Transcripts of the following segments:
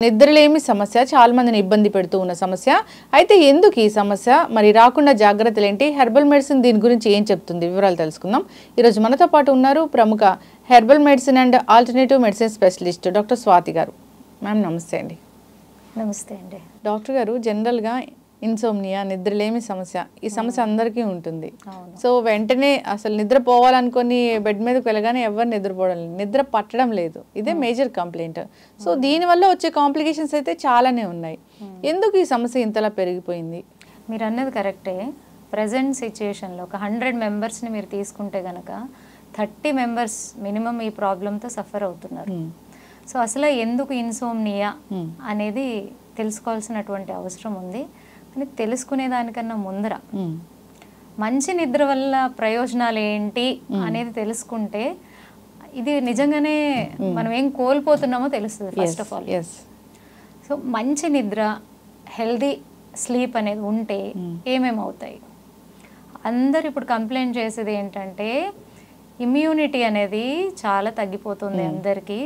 నిద్రలేమి సమస్య చాలా మందిని ఇబ్బంది పెడుతూ ఉన్న సమస్య. అయితే ఎందుకు ఈ సమస్య, మరి రాకుండా జాగ్రత్తలు ఏంటి, హెర్బల్ మెడిసిన్ దీని గురించి ఏం చెప్తుంది, వివరాలు తెలుసుకుందాం. ఈరోజు మనతో పాటు ఉన్నారు ప్రముఖ herbal medicine and alternative medicine specialist doctor Swathi గారు. మ్యామ్ నమస్తే అండి. నమస్తే అండి. డాక్టర్ గారు, జనరల్గా ఇన్సోమ్నియా, నిద్రలేమి సమస్య, ఈ సమస్య అందరికీ ఉంటుంది. సో వెంటనే అసలు నిద్రపోవాలనుకొని బెడ్ మీదకి వెళ్ళగానే ఎవరు నిద్రపోవడం లేదు, నిద్ర పట్టడం లేదు. ఇదే మేజర్ కంప్లైంట్. సో దీనివల్ల వచ్చే కాంప్లికేషన్స్ అయితే చాలానే ఉన్నాయి. ఎందుకు ఈ సమస్య ఇంతలా పెరిగిపోయింది? మీరు అన్నది కరెక్టే. ప్రజెంట్ సిచ్యుయేషన్లో ఒక 100 మెంబర్స్ని మీరు తీసుకుంటే కనుక 30 మెంబర్స్ మినిమం ఈ ప్రాబ్లంతో సఫర్ అవుతున్నారు. సో అసలు ఎందుకు ఇన్సోమ్నియా అనేది తెలుసుకోవాల్సినటువంటి అవసరం ఉంది. కానీ తెలుసుకునే దానికన్నా ముందర మంచి నిద్ర వల్ల ప్రయోజనాలు ఏంటి అనేది తెలుసుకుంటే ఇది నిజంగానే మనం ఏం కోల్పోతున్నామో తెలుస్తుంది ఫస్ట్ ఆఫ్ ఆల్. సో మంచి నిద్ర, హెల్దీ స్లీప్ అనేది ఉంటే ఏమేమి అవుతాయి? అందరు ఇప్పుడు కంప్లైంట్ చేసేది ఏంటంటే ఇమ్యూనిటీ అనేది చాలా తగ్గిపోతుంది అందరికీ.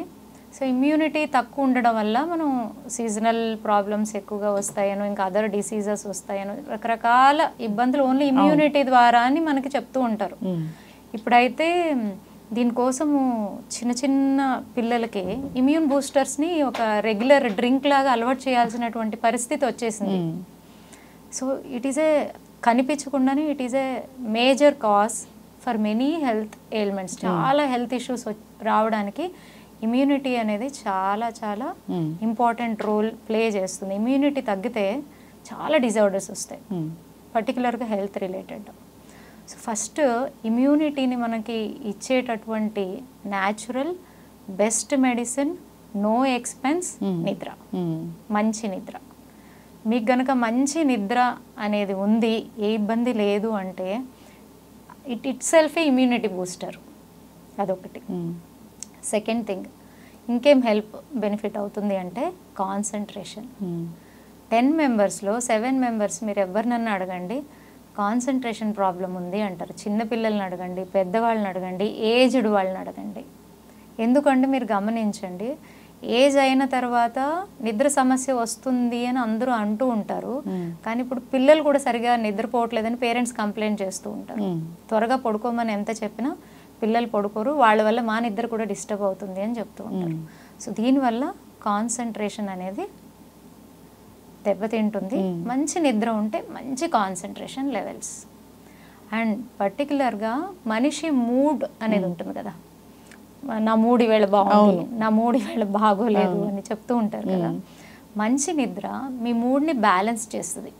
సో ఇమ్యూనిటీ తక్కువ ఉండడం వల్ల మనం సీజనల్ ప్రాబ్లమ్స్ ఎక్కువగా వస్తాయనో, ఇంకా అదర్ డిసీజెస్ వస్తాయనో, రకరకాల ఇబ్బందులు ఓన్లీ ఇమ్యూనిటీ ద్వారా అని మనకి చెప్తూ ఉంటారు. ఇప్పుడైతే దీనికోసము చిన్న చిన్న పిల్లలకి ఇమ్యూన్ బూస్టర్స్ని ఒక రెగ్యులర్ డ్రింక్ లాగా అలవాటు చేయాల్సినటువంటి పరిస్థితి వచ్చేసింది. సో ఇట్ ఈస్ ఏ కనిపించకుండానే it is a major cause for many health ailments. చాలా హెల్త్ ఇష్యూస్ రావడానికి ఇమ్యూనిటీ అనేది చాలా చాలా ఇంపార్టెంట్ రోల్ ప్లే చేస్తుంది. ఇమ్యూనిటీ తగ్గితే చాలా డిజార్డర్స్ వస్తాయి, పర్టికులర్గా హెల్త్ రిలేటెడ్. సో ఫస్ట్ ఇమ్యూనిటీని మనకి ఇచ్చేటటువంటి natural best medicine, no expense, నిద్ర. మంచి నిద్ర. మీకు గనక మంచి నిద్ర అనేది ఉంది, ఏ ఇబ్బంది లేదు అంటే ఇట్ సెల్ఫ్ ఇమ్యూనిటీ బూస్టర్. అదొకటి. సెకండ్ థింగ్, ఇంకేం హెల్ప్ బెనిఫిట్ అవుతుంది అంటే కాన్సన్ట్రేషన్. 10 మెంబర్స్లో 7 మెంబర్స్ మీరు ఎవరినన్నా అడగండి కాన్సన్ట్రేషన్ ప్రాబ్లం ఉంది అంటారు. చిన్నపిల్లల్ని అడగండి, పెద్దవాళ్ళని అడగండి, ఏజ్డ్ వాళ్ళని అడగండి. ఎందుకంటే మీరు గమనించండి, ఏజ్ అయిన తర్వాత నిద్ర సమస్య వస్తుంది అని అందరూ అంటూ ఉంటారు. కానీ ఇప్పుడు పిల్లలు కూడా సరిగా నిద్రపోవట్లేదని పేరెంట్స్ కంప్లైంట్ చేస్తూ ఉంటారు. త్వరగా పడుకోమని ఎంత చెప్పినా పిల్లలు పడుకోరు, వాళ్ళ వల్ల మా నిద్ర కూడా డిస్టర్బ్ అవుతుంది అని చెప్తూ ఉంటారు. సో దీనివల్ల కాన్సన్ట్రేషన్ అనేది దెబ్బతింటుంది. మంచి నిద్ర ఉంటే మంచి కాన్సన్ట్రేషన్ లెవెల్స్. అండ్ పర్టికులర్గా మనిషి మూడ్ అనేది ఉంటుంది కదా, నా మూడు ఈవేళ బాగుంది, నా మూడు ఈవేళ బాగోలేదు అని చెప్తూ ఉంటారు కదా. మంచి నిద్ర మీ మూడ్ని బ్యాలెన్స్ చేస్తుంది.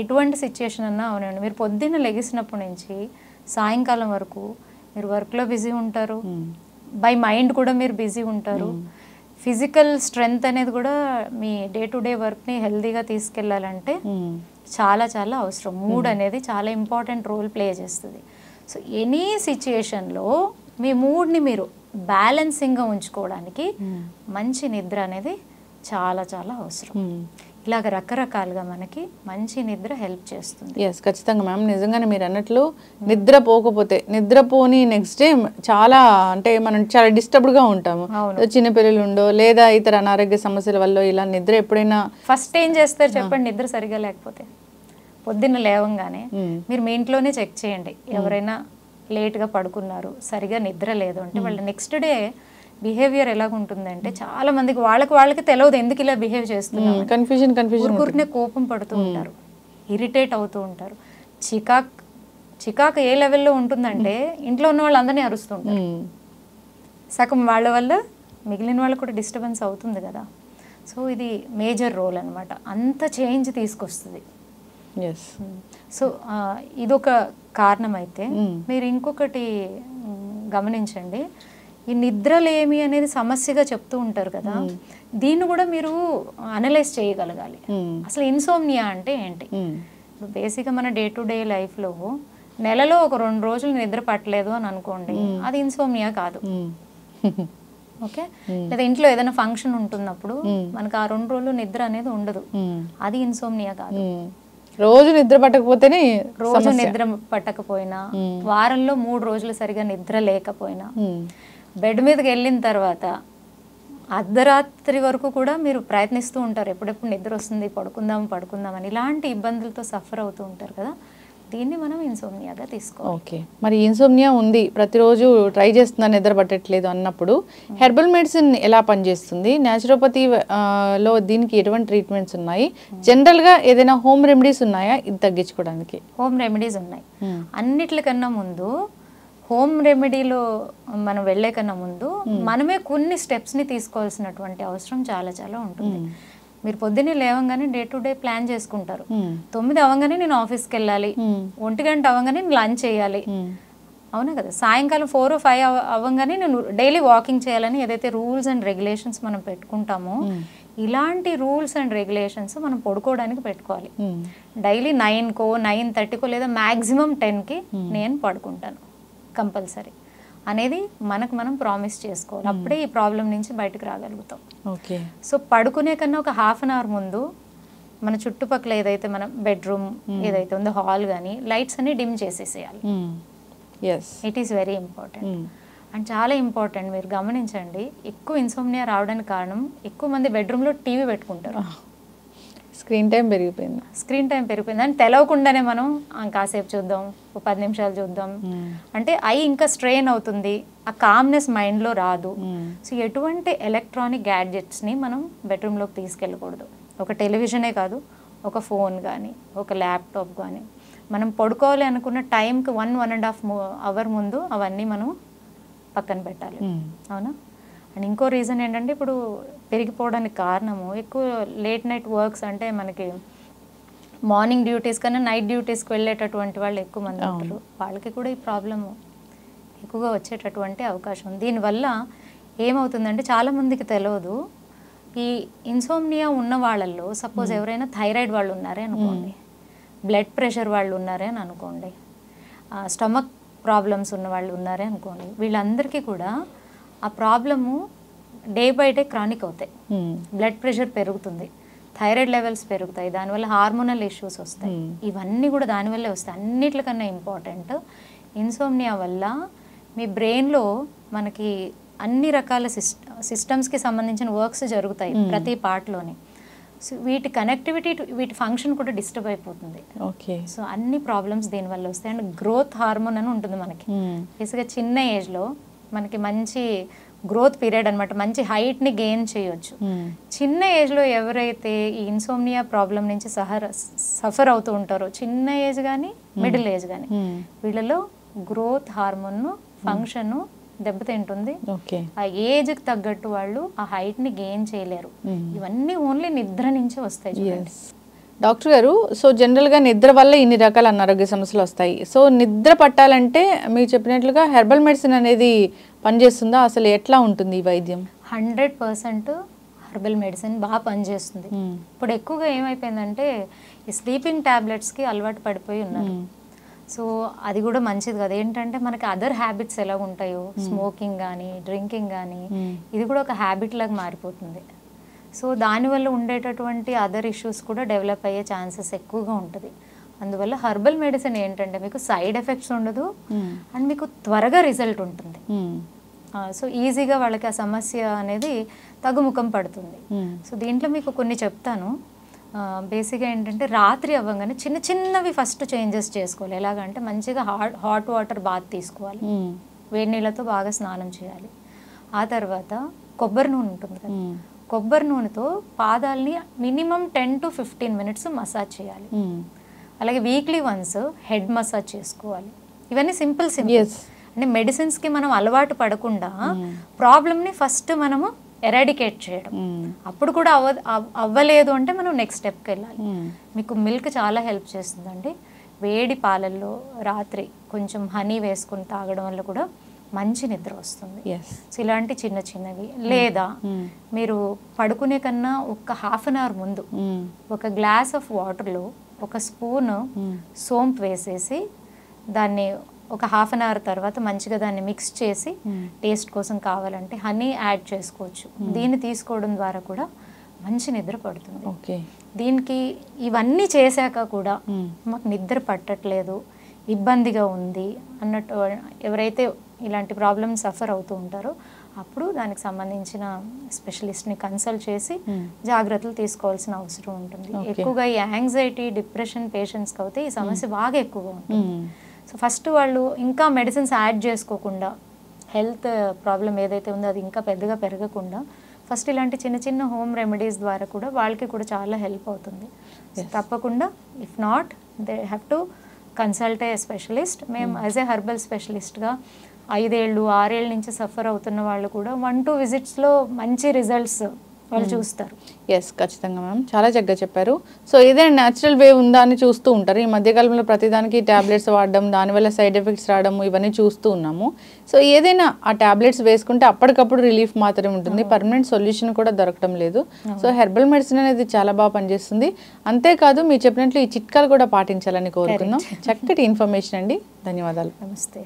ఎటువంటి సిచ్యుయేషన్ అన్నా అవునండి, మీరు పొద్దున్న లెగిసినప్పటి నుంచి సాయంకాలం వరకు మీరు వర్క్లో బిజీ ఉంటారు, బై మైండ్ కూడా మీరు బిజీ ఉంటారు. ఫిజికల్ స్ట్రెంగ్త్ అనేది కూడా మీ డే టు డే వర్క్ని హెల్దీగా తీసుకెళ్ళాలంటే చాలా చాలా అవసరం. మూడ్ అనేది చాలా ఇంపార్టెంట్ రోల్ ప్లే చేస్తుంది. సో ఎనీ సిచ్యుయేషన్లో మీ మూడ్ని మీరు బ్యాలెన్సింగ్గా ఉంచుకోవడానికి మంచి నిద్ర అనేది చాలా చాలా అవసరం. ఇలాగ రకరకాలుగా మనకి మంచి నిద్ర హెల్ప్ చేస్తుంది. ఎస్, ఖచ్చితంగా మ్యామ్. నిజంగానే మీరు అన్నట్లు నిద్రపోకపోతే, నిద్రపోని నెక్స్ట్ డే చాలా అంటే మనం చాలా డిస్టర్బ్డ్గా ఉంటాము. చిన్నపిల్లలు ఉండో లేదా ఇతర అనారోగ్య సమస్యల వల్ల ఇలా నిద్ర ఎప్పుడైనా ఫస్ట్ ఏం చేస్తారు చెప్పండి? నిద్ర సరిగా లేకపోతే పొద్దున్న లేవంగానే మీరు మీ ఇంట్లోనే చెక్ చేయండి. ఎవరైనా లేట్గా పడుకున్నారు, సరిగా నిద్ర లేదు అంటే వాళ్ళ నెక్స్ట్ డే బిహేవియర్ ఎలాగుంటుందంటే చాలా మందికి వాళ్ళకి తెలియదు ఎందుకు ఇలా బిహేవ్ చేస్తున్నారు. ఊరికూరినే కోపం పడుతూ ఉంటారు, ఇరిటేట్ అవుతూ ఉంటారు. చికాక్ ఏ లెవెల్లో ఉంటుందంటే ఇంట్లో ఉన్న వాళ్ళందరినీ అరుస్తూ ఉంటారు. సగం వాళ్ళ వల్ల మిగిలిన వాళ్ళకు కూడా డిస్టర్బెన్స్ అవుతుంది కదా. సో ఇది మేజర్ రోల్ అనమాట, అంత చేంజ్ తీసుకొస్తుంది. సో ఇదొక కారణం. అయితే మీరు ఇంకొకటి గమనించండి, ఈ నిద్రలేమి అనేది సమస్యగా చెప్తూ ఉంటారు కదా, దీన్ని కూడా మీరు అనలైజ్ చేయగలగాలి. అసలు ఇన్సోమ్నియా అంటే ఏంటి? ఇప్పుడు బేసిక్గా మన డే టు డే లైఫ్లో నెలలో ఒక 2 రోజులు నిద్ర పట్టలేదు అని అనుకోండి, అది ఇన్సోమ్నియా కాదు. ఓకే, లేదా ఇంట్లో ఏదైనా ఫంక్షన్ ఉంటున్నప్పుడు మనకు ఆ 2 రోజులు నిద్ర అనేది ఉండదు, అది ఇన్సోమ్నియా కాదు. రోజు నిద్ర పట్టకపోతేనే, రోజు నిద్ర పట్టకపోయినా, వారంలో 3 రోజులు సరిగా నిద్ర లేకపోయినా, బెడ్ మీదకి వెళ్ళిన తర్వాత అర్ధరాత్రి వరకు కూడా మీరు ప్రయత్నిస్తూ ఉంటారు, ఎప్పుడెప్పుడు నిద్ర వస్తుంది, పడుకుందాం అని. ఇలాంటి ఇబ్బందులతో సఫర్ అవుతూ ఉంటారు కదా, దీన్ని మనం ఇన్సోమ్నియాగా తీసుకోవాలి. ఓకే, మరి ఇన్సోమ్నియా ఉంది, ప్రతిరోజు ట్రై చేస్తున్నా నిద్ర పట్టట్లేదు అన్నప్పుడు హెర్బల్ మెడిసిన్ ఎలా పనిచేస్తుంది? న్యాచురోపతి లో దీనికి ఎటువంటి ట్రీట్మెంట్స్ ఉన్నాయి? జనరల్గా ఏదైనా హోమ్ రెమెడీస్ ఉన్నాయా ఇది తగ్గించుకోవడానికి? హోమ్ రెమెడీస్ ఉన్నాయి. అన్నిట్లకన్నా ముందు హోమ్ రెమెడీలో మనం వెళ్ళే కన్నా ముందు మనమే కొన్ని స్టెప్స్ని తీసుకోవాల్సినటువంటి అవసరం చాలా చాలా ఉంటుంది. మీరు పొద్దున్నే లేవగానే డే టు డే ప్లాన్ చేసుకుంటారు. 9 అవ్వగానే నేను ఆఫీస్కి వెళ్ళాలి, 1 గంట అవ్వగానే నేను లంచ్ చేయాలి, అవునా కదా, సాయంకాలం 4 or 5 అవ్వగానే నేను డైలీ వాకింగ్ చేయాలని ఏదైతే రూల్స్ అండ్ రెగ్యులేషన్స్ మనం పెట్టుకుంటామో, ఇలాంటి రూల్స్ అండ్ రెగ్యులేషన్స్ మనం పడుకోవడానికి పెట్టుకోవాలి. డైలీ 9కో 9:30కో లేదా మ్యాక్సిమం 10కి నేను పడుకుంటాను కంపల్సరీ అనేది మనకు మనం ప్రామిస్ చేసుకోవాలి. అప్పుడే ఈ ప్రాబ్లం నుంచి బయటకు రాగలుగుతాం. ఓకే, సో పడుకునే కన్నా ఒక ½ అన్ అవర్ ముందు మన చుట్టుపక్కల ఏదైతే మన బెడ్రూమ్ ఏదైతే ఉందో, హాల్ కానీ లైట్స్ అన్ని డిమ్ చేసేసేయాలి. It is very important. And చాలా ఇంపార్టెంట్, మీరు గమనించండి, ఎక్కువ ఇన్సోమ్నియా రావడానికి కారణం ఎక్కువ మంది బెడ్రూమ్లో టీవీ పెట్టుకుంటారు. స్క్రీన్ టైం పెరిగిపోయింది అని తెలవకుండానే మనం కాసేపు చూద్దాం, 10 నిమిషాలు చూద్దాం అంటే ఐ ఇంకా స్ట్రెయిన్ అవుతుంది, ఆ కామ్నెస్ మైండ్లో రాదు. సో ఎటువంటి ఎలక్ట్రానిక్ గ్యాడ్జెట్స్ని మనం బెడ్రూమ్లోకి తీసుకెళ్ళకూడదు. ఒక టెలివిజనే కాదు, ఒక ఫోన్ కానీ ఒక ల్యాప్టాప్ కానీ మనం పడుకోవాలి అనుకున్న టైంకి 1-1.5 అవర్ ముందు అవన్నీ మనం పక్కన పెట్టాలి, అవునా. అండ్ ఇంకో రీజన్ ఏంటంటే, ఇప్పుడు పెరిగిపోవడానికి కారణము ఎక్కువ లేట్ నైట్ వర్క్స్, అంటే మనకి మార్నింగ్ డ్యూటీస్ కన్నా నైట్ డ్యూటీస్కి వెళ్ళేటటువంటి వాళ్ళు ఎక్కువ మంది ఉంటారు. వాళ్ళకి కూడా ఈ ప్రాబ్లము ఎక్కువగా వచ్చేటటువంటి అవకాశం ఉంది. దీనివల్ల ఏమవుతుందంటే, చాలామందికి తెలియదు, ఈ ఇన్సోమ్నియా ఉన్న వాళ్ళల్లో సపోజ్ ఎవరైనా థైరాయిడ్ వాళ్ళు ఉన్నారే అనుకోండి, బ్లడ్ ప్రెషర్ వాళ్ళు ఉన్నారే అని అనుకోండి, స్టమక్ ప్రాబ్లమ్స్ ఉన్న వాళ్ళు ఉన్నారే అనుకోండి, వీళ్ళందరికీ కూడా ఆ problem day by day chronic అవుతాయి. బ్లడ్ ప్రెషర్ పెరుగుతుంది, థైరాయిడ్ లెవెల్స్ పెరుగుతాయి, దానివల్ల హార్మోనల్ ఇష్యూస్ వస్తాయి. ఇవన్నీ కూడా దానివల్లే వస్తాయి. అన్నిటికన్నా ఇంపార్టెంట్, ఇన్సోమ్నియా వల్ల మీ బ్రెయిన్లో మనకి అన్ని రకాల సిస్టమ్స్కి సంబంధించిన వర్క్స్ జరుగుతాయి ప్రతి పార్ట్లోని. సో వీటి కనెక్టివిటీ, వీటి ఫంక్షన్ కూడా డిస్టర్బ్ అయిపోతుంది. ఓకే, సో అన్ని ప్రాబ్లమ్స్ దీనివల్ల వస్తాయి. అండ్ గ్రోత్ హార్మోన్ అని ఉంటుంది మనకి, బేసిక్గా చిన్న ఏజ్లో మనకి మంచి గ్రోత్ పీరియడ్ అనమాట, మంచి హైట్ని గెయిన్ చేయొచ్చు. చిన్న ఏజ్లో ఎవరైతే ఈ ఇన్సోమ్నియా ప్రాబ్లం నుంచి సఫర్ అవుతూ ఉంటారో, చిన్న ఏజ్ కానీ మిడిల్ ఏజ్ కానీ, వీళ్ళలో గ్రోత్ హార్మోన్ ఫంక్షన్ దెబ్బతింటుంది. ఆ ఏజ్కి తగ్గట్టు వాళ్ళు ఆ హైట్ని గెయిన్ చేయలేరు. ఇవన్నీ ఓన్లీ నిద్ర నుంచి వస్తాయి. డాక్టర్ గారు, సో జనరల్గా నిద్ర వల్ల ఇన్ని రకాల అనారోగ్య సమస్యలు వస్తాయి. సో నిద్ర పట్టాలంటే మీరు చెప్పినట్లుగా హెర్బల్ మెడిసిన్ అనేది పనిచేస్తుందా? అసలు ఎట్లా ఉంటుంది ఈ వైద్యం? 100% హెర్బల్ మెడిసిన్ బాగా పనిచేస్తుంది. ఇప్పుడు ఎక్కువగా ఏమైపోయిందంటే, ఈ స్లీపింగ్ ట్యాబ్లెట్స్కి అలవాటు పడిపోయి ఉన్నారు. సో అది కూడా మంచిది కదా. ఏంటంటే మనకి అదర్ హ్యాబిట్స్ ఎలా ఉంటాయో, స్మోకింగ్ కానీ డ్రింకింగ్ కానీ, ఇది కూడా ఒక హ్యాబిట్ లాగా మారిపోతుంది. సో దానివల్ల ఉండేటటువంటి అదర్ ఇష్యూస్ కూడా డెవలప్ అయ్యే ఛాన్సెస్ ఎక్కువగా ఉంటుంది. అందువల్ల హెర్బల్ మెడిసిన్ ఏంటంటే మీకు సైడ్ ఎఫెక్ట్స్ ఉండదు, అండ్ మీకు త్వరగా రిజల్ట్ ఉంటుంది. సో ఈజీగా వాళ్ళకి ఆ సమస్య అనేది తగ్గుముఖం పడుతుంది. సో దీంట్లో మీకు కొన్ని చెప్తాను. బేసిక్గా ఏంటంటే, రాత్రి అవ్వగానే చిన్న చిన్నవి ఫస్ట్ చేంజెస్ చేసుకోవాలి. ఎలాగంటే, మంచిగా హాట్ వాటర్ బాత్ తీసుకోవాలి, వేడి నీళ్ళతో బాగా స్నానం చేయాలి. ఆ తర్వాత కొబ్బరి నూనె ఉంటుంది కదా, కొబ్బరి నూనెతో పాదాలని మినిమం 10 to 15 minutes మసాజ్ చేయాలి. అలాగే వీక్లీ వన్స్ హెడ్ మసాజ్ చేసుకోవాలి. ఇవన్నీ సింపుల్ అంటే మెడిసిన్స్కి మనం అలవాటు పడకుండా ప్రాబ్లమ్ని ఫస్ట్ మనము ఎరాడికేట్ చేయడం. అప్పుడు కూడా అవ్వలేదు అంటే మనం నెక్స్ట్ స్టెప్కి వెళ్ళాలి. మీకు మిల్క్ చాలా హెల్ప్ చేస్తుందండి. వేడి పాలల్లో రాత్రి కొంచెం హనీ వేసుకుని తాగడం వల్ల కూడా మంచి నిద్ర వస్తుంది. సో ఇలాంటి చిన్న చిన్నవి. లేదా మీరు పడుకునే కన్నా ఒక ½ అన్ అవర్ ముందు ఒక గ్లాస్ ఆఫ్ వాటర్లో ఒక స్పూన్ సోంపు వేసేసి, దాన్ని ఒక ½ అన్ అవర్ తర్వాత మంచిగా దాన్ని మిక్స్ చేసి, టేస్ట్ కోసం కావాలంటే హనీ యాడ్ చేసుకోవచ్చు. దీన్ని తీసుకోవడం ద్వారా కూడా మంచి నిద్ర పడుతుంది. దీనికి ఇవన్నీ చేశాక కూడా మాకు నిద్ర పట్టట్లేదు, ఇబ్బందిగా ఉంది అన్నట్టు ఎవరైతే ఇలాంటి ప్రాబ్లమ్స్ సఫర్ అవుతూ ఉంటారో అప్పుడు దానికి సంబంధించిన స్పెషలిస్ట్ని కన్సల్ట్ చేసి జాగ్రత్తలు తీసుకోవాల్సిన అవసరం ఉంటుంది. ఎక్కువగా ఈ యాంగ్జైటీ డిప్రెషన్ పేషెంట్స్కి అయితే ఈ సమస్య బాగా ఎక్కువగా ఉంటుంది. సో ఫస్ట్ వాళ్ళు ఇంకా మెడిసిన్స్ యాడ్ చేసుకోకుండా, హెల్త్ ప్రాబ్లం ఏదైతే ఉందో అది ఇంకా పెద్దగా పెరగకుండా ఫస్ట్ ఇలాంటి చిన్న చిన్న హోమ్ రెమెడీస్ ద్వారా కూడా వాళ్ళకి కూడా చాలా హెల్ప్ అవుతుంది. తప్పకుండా if not they have to consult a specialist. మేము యాజ్ ఏ హెర్బల్ స్పెషలిస్ట్గా 5 ఏళ్ళు 6 ఏళ్ళ నుంచి సఫర్ అవుతున్న వాళ్ళు కూడా 1-2 విజిట్స్లో మంచి రిజల్ట్స్ వాళ్ళు చూస్తారు. ఎస్, ఖచ్చితంగా మ్యామ్, చాలా చక్కగా చెప్పారు. సో ఏదైనా న్యాచురల్ వే ఉందా అని చూస్తూ ఉంటారు. ఈ మధ్యకాలంలో ప్రతిదానికి ట్యాబ్లెట్స్ వాడడం, దానివల్ల సైడ్ ఎఫెక్ట్స్ రావడం ఇవన్నీ చూస్తూ ఉన్నాము. సో ఏదైనా ఆ ట్యాబ్లెట్స్ వేసుకుంటే అప్పటికప్పుడు రిలీఫ్ మాత్రమే ఉంటుంది, పర్మనెంట్ సొల్యూషన్ కూడా దొరకడం లేదు. సో హెర్బల్ మెడిసిన్ అనేది చాలా బాగా పనిచేస్తుంది. అంతేకాదు మీరు చెప్పినట్లు ఈ చిట్కాలు కూడా పాటించాలని కోరుకుందాం. చక్కటి ఇన్ఫర్మేషన్ అండి, ధన్యవాదాలు. నమస్తే.